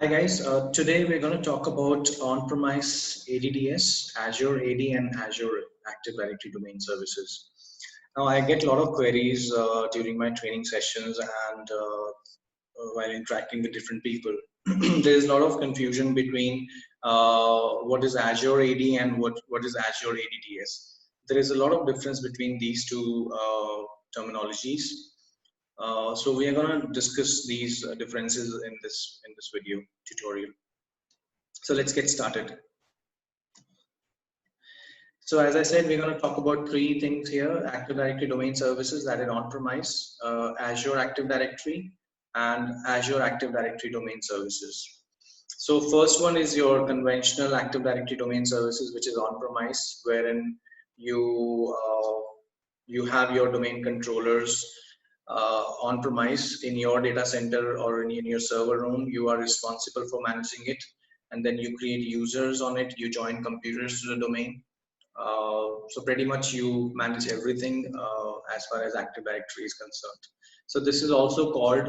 Hi guys, today we're going to talk about on-premise ADDS, Azure AD and Azure Active Directory Domain Services. Now I get a lot of queries during my training sessions and while interacting with different people. There is a lot of confusion between what is Azure AD and what is Azure ADDS. There is a lot of difference between these two terminologies. So we are going to discuss these differences in this video tutorial. So let's get started. So as I said, we're going to talk about three things here: Active Directory Domain Services, that is on-premise, Azure Active Directory, and Azure Active Directory Domain Services. So first one is your conventional Active Directory Domain Services, which is on-premise, wherein you have your domain controllers on-premise in your data center or in your server room. You are responsible for managing it, and then you create users on it. You join computers to the domain. So pretty much you manage everything as far as Active Directory is concerned. So this is also called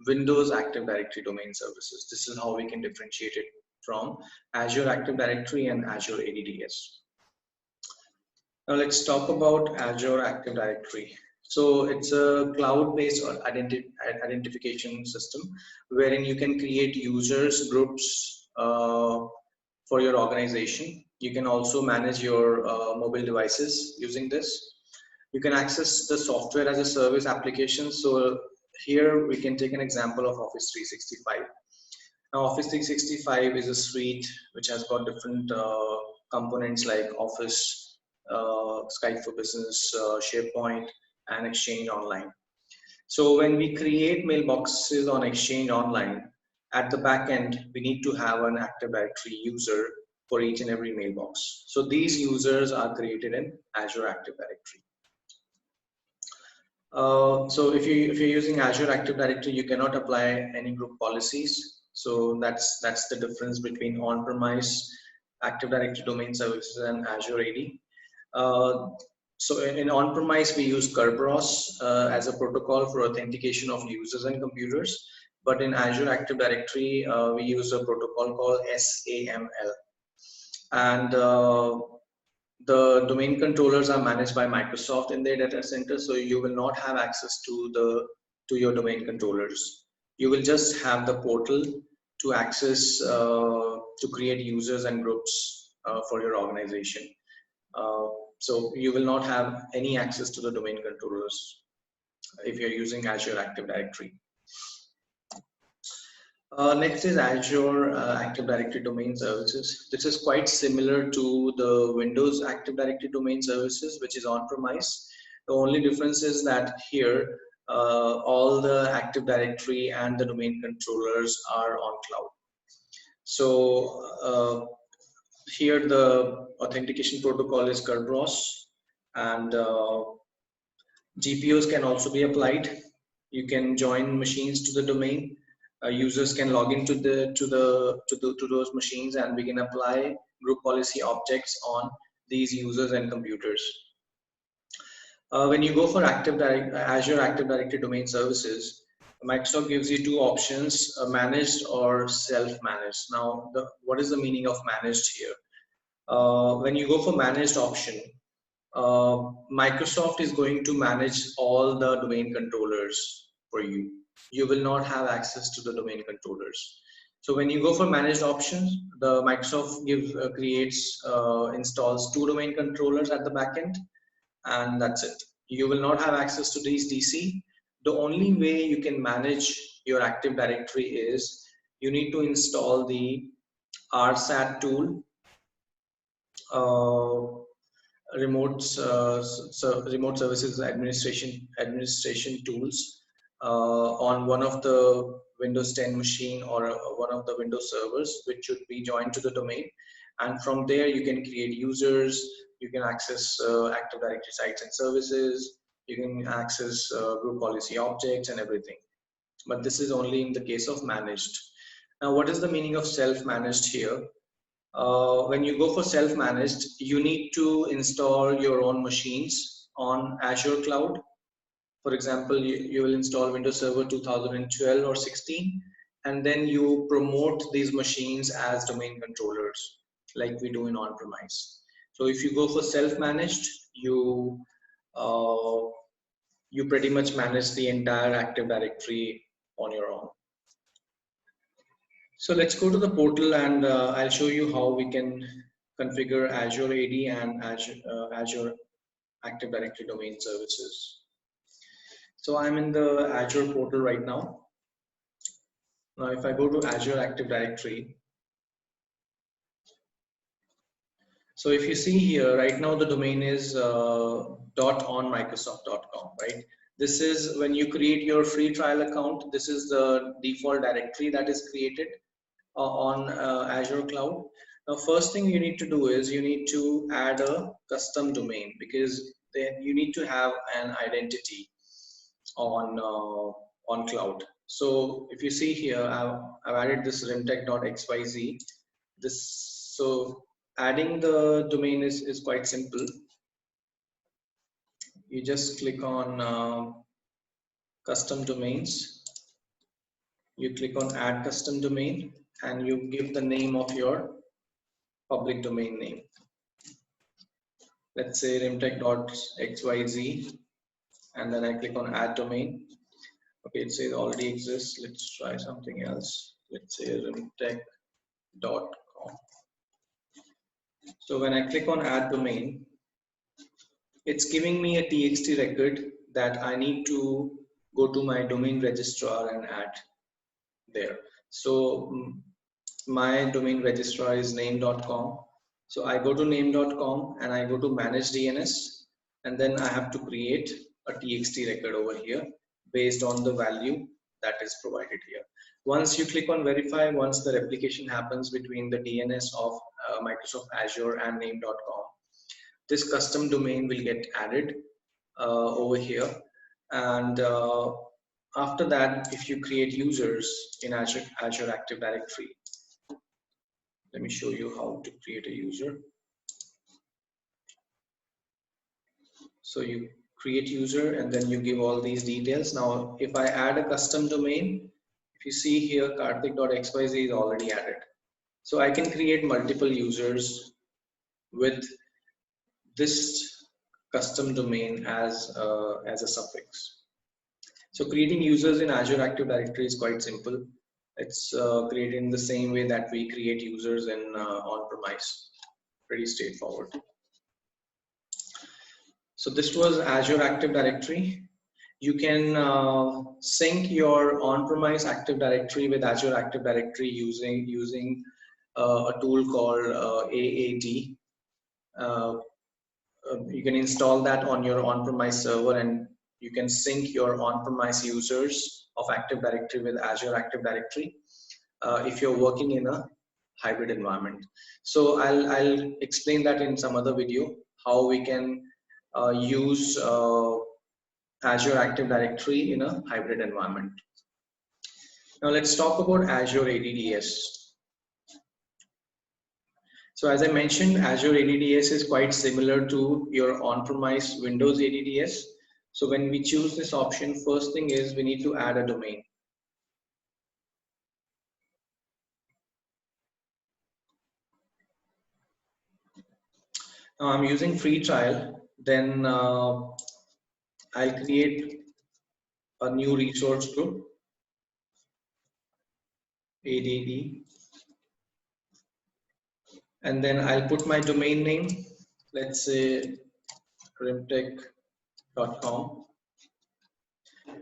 Windows Active Directory Domain Services. This is how we can differentiate it from Azure Active Directory and Azure ADDS. Now let's talk about Azure Active Directory. So it's a cloud-based identification system wherein you can create users, groups for your organization. You can also manage your mobile devices using this. You can access the software as a service application. So here we can take an example of Office 365. Now Office 365 is a suite which has got different components like Office, Skype for Business, SharePoint, and Exchange Online. So when we create mailboxes on Exchange Online, at the back end, we need to have an Active Directory user for each and every mailbox. So these users are created in Azure Active Directory. So if you're using Azure Active Directory, you cannot apply any group policies. So that's the difference between on-premise Active Directory Domain Services and Azure AD. So in on-premise, we use Kerberos as a protocol for authentication of users and computers. But in Azure Active Directory, we use a protocol called SAML. And the domain controllers are managed by Microsoft in their data center, so you will not have access to your domain controllers. You will just have the portal to access to create users and groups for your organization. So you will not have any access to the domain controllers if you're using Azure Active Directory. Next is Azure Active Directory Domain Services. This is quite similar to the Windows Active Directory Domain Services, which is on-premise. The only difference is that here, all the Active Directory and the domain controllers are on cloud. So here the authentication protocol is Kerberos, and GPOs can also be applied. You can join machines to the domain. Users can log into to those machines, and we can apply group policy objects on these users and computers. When you go for Azure Active Directory Domain Services, Microsoft gives you two options: managed or self-managed. Now, what is the meaning of managed here? When you go for managed option, Microsoft is going to manage all the domain controllers for you. You will not have access to the domain controllers. So when you go for managed options, the Microsoft installs two domain controllers at the backend, and that's it. You will not have access to these DC. The only way you can manage your Active Directory is you need to install the RSAT tool, remote services administration tools on one of the Windows 10 machine or one of the Windows servers, which should be joined to the domain. And from there, you can create users, you can access Active Directory sites and services, you can access group policy objects and everything. But this is only in the case of managed. Now, what is the meaning of self-managed here? When you go for self-managed, you need to install your own machines on Azure Cloud. For example, you will install Windows Server 2012 or 16, and then you promote these machines as domain controllers, like we do in on-premise. So if you go for self-managed, uh, you pretty much manage the entire Active Directory on your own. So let's go to the portal, and I'll show you how we can configure Azure AD and Azure Active Directory domain services. So I'm in the Azure portal right now. Now, if I go to Azure Active Directory, so if you see here, right now the domain is .onmicrosoft.com, right? This is when you create your free trial account, this is the default directory that is created on Azure Cloud. Now, first thing you need to do is you need to add a custom domain, because then you need to have an identity on cloud. So if you see here, I've added this rimtech.xyz. So adding the domain is quite simple. You just click on custom domains. You click on add custom domain, and you give the name of your public domain name. Let's say rimtech.xyz, and then I click on add domain. Okay, it says already exists. Let's try something else. Let's say rimtech.com. So when I click on add domain, it's giving me a TXT record that I need to go to my domain registrar and add there. So my domain registrar is name.com. So I go to name.com and I go to manage DNS, and then I have to create a TXT record over here based on the value that is provided here. Once you click on verify, once the replication happens between the DNS of Microsoft Azure and name.com, this custom domain will get added over here. And after that, if you create users in Azure Active Directory, let me show you how to create a user. So you create user, and then you give all these details. Now, if I add a custom domain, if you see here, karthik.xyz is already added. So I can create multiple users with this custom domain as a suffix. So creating users in Azure Active Directory is quite simple. It's created in the same way that we create users in on-premise. Pretty straightforward. So this was Azure Active Directory. You can sync your on-premise Active Directory with Azure Active Directory using a tool called AAD. You can install that on your on-premise server, and you can sync your on-premise users of Active Directory with Azure Active Directory if you're working in a hybrid environment. So I'll explain that in some other video, how we can use Azure Active Directory in a hybrid environment. Now let's talk about Azure ADDS. So as I mentioned, Azure ADDS is quite similar to your on-premise Windows ADDS. So when we choose this option, first thing is we need to add a domain. Now I'm using free trial, then I'll create a new resource group, ADD, and then I'll put my domain name, let's say rimtech.com.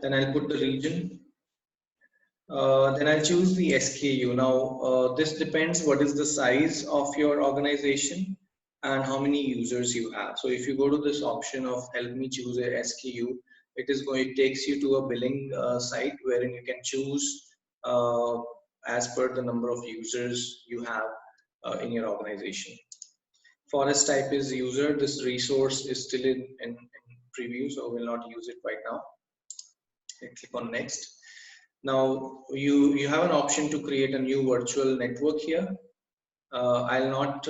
Then I'll put the region. Then I'll choose the SKU. Now, this depends what is the size of your organization and how many users you have. So if you go to this option of help me choose a SKU, it takes you to a billing site wherein you can choose as per the number of users you have in your organization. Forest type is user. This resource is still in preview, so we'll not use it right now. Click on next. Now you have an option to create a new virtual network here. I'll not.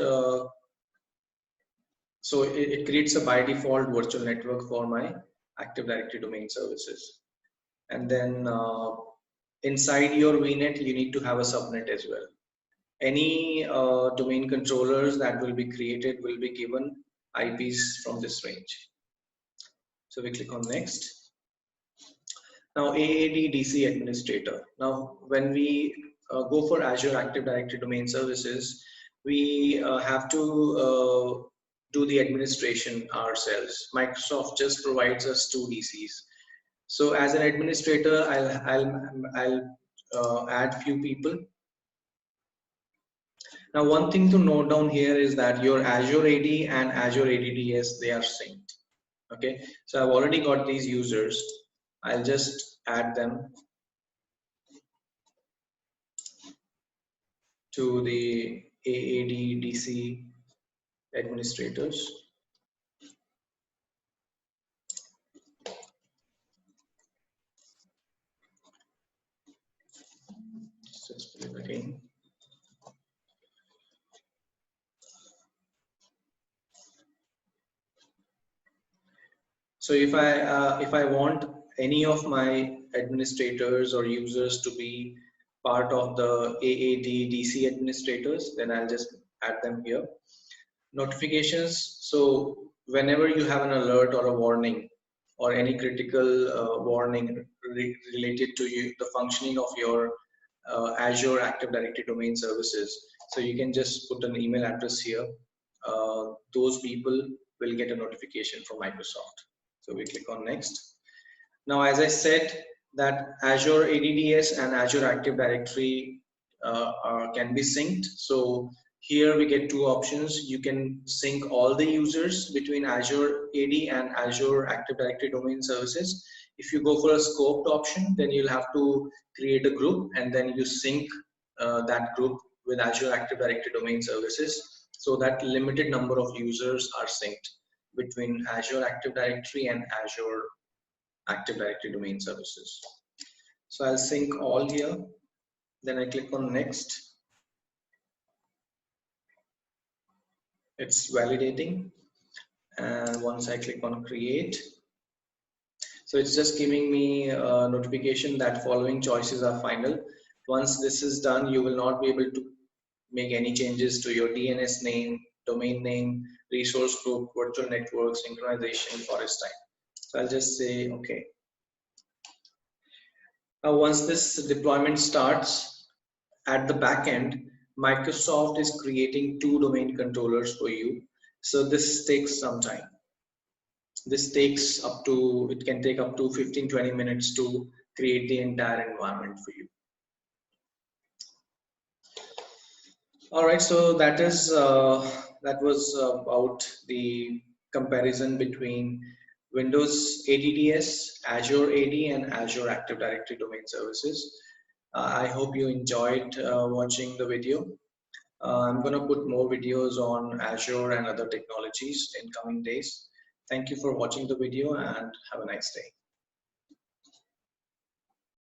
So it creates a by default virtual network for my Active Directory domain services, and then inside your VNet, you need to have a subnet as well. Any domain controllers that will be created will be given IPs from this range. So we click on next. Now AAD DC administrator. Now when we go for Azure Active Directory Domain Services, we have to do the administration ourselves. Microsoft just provides us 2 DCs. So as an administrator, I'll add few people. Now one thing to note down here is that your Azure AD and Azure ADDS, they are synced. Okay, so I've already got these users. I'll just add them to the AAD DC administrators. Let's put it again. So if I want any of my administrators or users to be part of the AAD DC administrators, then I'll just add them here. Notifications. So whenever you have an alert or a warning or any critical warning related to the functioning of your Azure Active Directory domain services, so you can just put an email address here. Those people will get a notification from Microsoft. So we click on next. Now, as I said, that Azure ADDS and Azure Active Directory can be synced. So here we get 2 options. You can sync all the users between Azure AD and Azure Active Directory domain services. If you go for a scoped option, then you'll have to create a group and then you sync that group with Azure Active Directory domain services, so that limited number of users are synced between Azure Active Directory and Azure Active Directory domain services. So I'll sync all here. Then I click on next. It's validating. And once I click on create, so it's just giving me a notification that following choices are final. Once this is done, you will not be able to make any changes to your DNS name, domain name, resource group, virtual network, synchronization, forest type. So I'll just say okay. Now once this deployment starts, at the back end, Microsoft is creating 2 domain controllers for you. So this takes some time. This takes up to, it can take up to 15-20 minutes to create the entire environment for you. All right, so that was about the comparison between Windows ADDS, Azure AD, and Azure Active Directory domain services. I hope you enjoyed watching the video. I'm going to put more videos on Azure and other technologies in coming days. Thank you for watching the video and have a nice day.